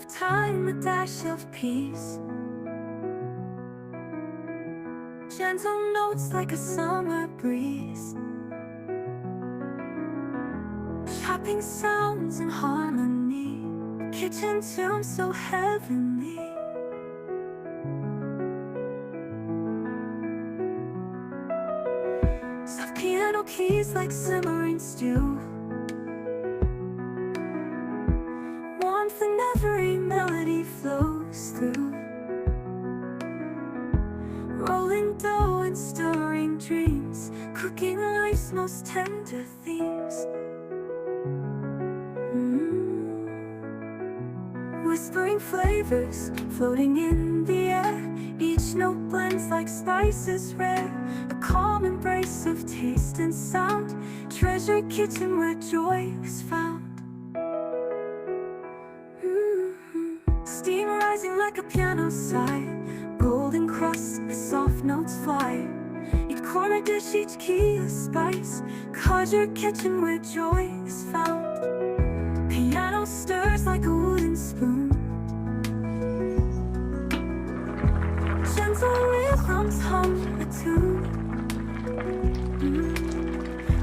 of time, a dash of peace. Gentle notes like a summer breeze. Chopping sounds in harmony. Kitchen tune so heavenly. Soft piano keys like simmering stew. Warmth in every melody flows through. Rolling dough and stirring dreams. Cooking life's most tender themes. Whispering flavors floating in the air. Each note blends like spices rare. A calm embrace of taste and sound. Treasure kitchen where joy is found. Steam rising like a piano sigh. Golden crust, the soft notes fly. Each corner dish, each key a spice. Conjure kitchen where joy is found. Piano stirs like a wooden spoon. Gentle rhythms hum a tune.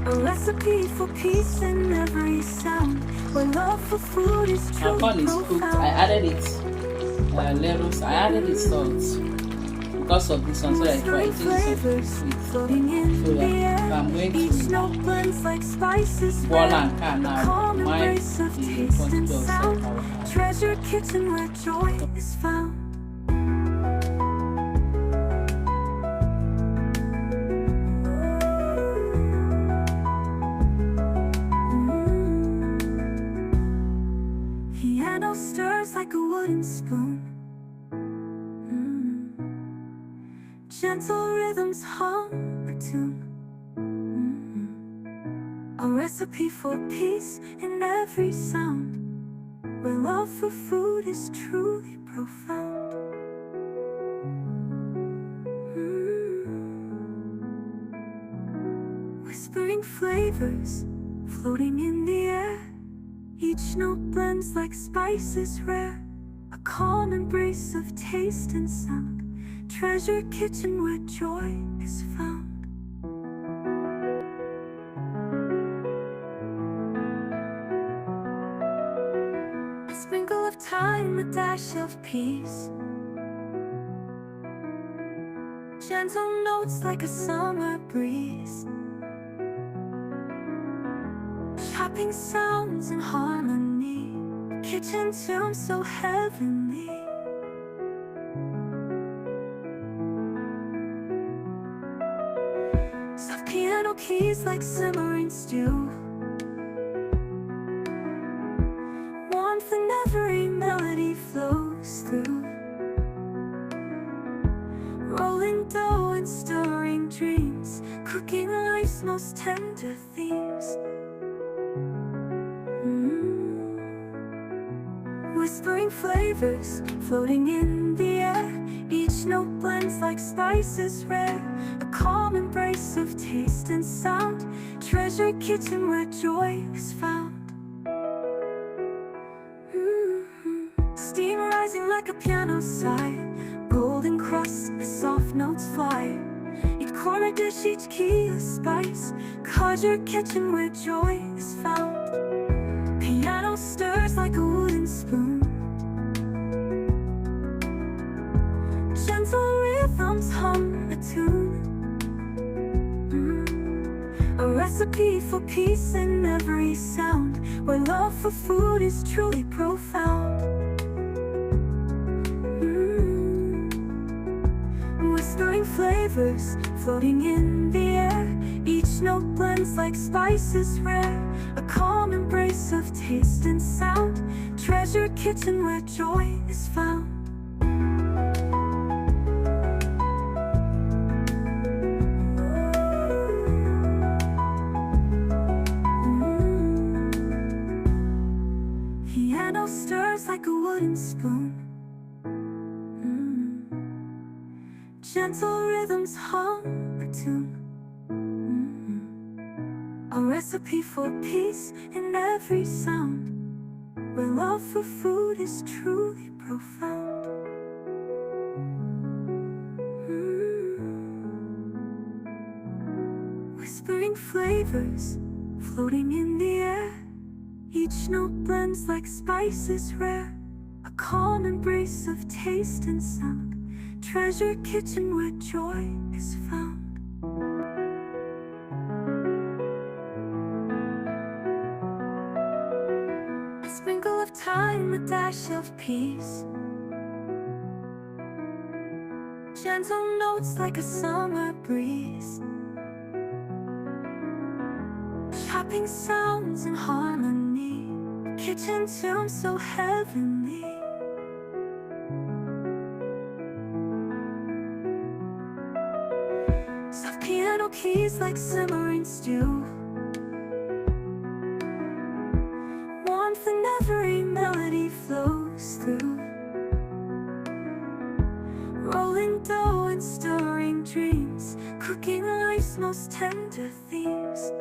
A recipe for peace in every sound. Where love for food is truly corn is cooked. I added it lettuce. I added it salt because of this one, so that for eating something sweet. So yeah, I'm going to boil and can now. My quantity of salt. Treasure kitchen where joy is found. Piano stirs like a wooden spoon. Gentle rhythms hum a tune. A recipe for peace in every sound. Where love for food is truly profound. Whispering flavors floating in the air. Each note blends like spices rare. A calm embrace of taste and sound. Treasure kitchen where joy is found. A sprinkle of thyme, a dash of peace. Gentle notes like a summer breeze. Chopping sounds in harmony. Kitchen tune so heavenly. Soft piano keys like simmering stew. Warmth in every melody flows through. Rolling dough and stirring dreams. Cooking life's most tender themes. Whispering flavors floating in the air. Each note blends like spices rare. A calm embrace of taste and sound. Treasure kitchen where joy is found. Steam rising like a piano sigh. Golden crust, the soft notes fly. Each corner dish, each key a spice. Conjure kitchen where joy is found. Piano stirs like a wooden spoon. Gentle rhythms hum a tune. A recipe for peace in every sound. Where love for food is truly profound. Whispering flavors floating in the air. Each note blends like spices rare. A calm embrace of taste and sound. Treasure kitchen where joy is found. Piano stirs like a wooden spoon. Gentle rhythms hum a tune. A recipe for peace in every sound. where love for food is truly profound. Whispering flavors floating in the air, each note blends like spices rare, a calm embrace of taste and sound, treasure kitchen where joy is found. A sprinkle of thyme, a dash of peace, gentle notes like a summer breeze, chopping sounds in harmony, kitchen tune so heavenly. Soft piano keys like simmering stew, warmth in every melody flows through, rolling dough and stirring dreams, cooking life's most tender themes.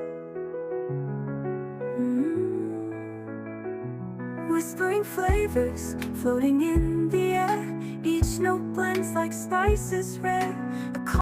Whispering flavors floating in the air, each note blends like spices rare, a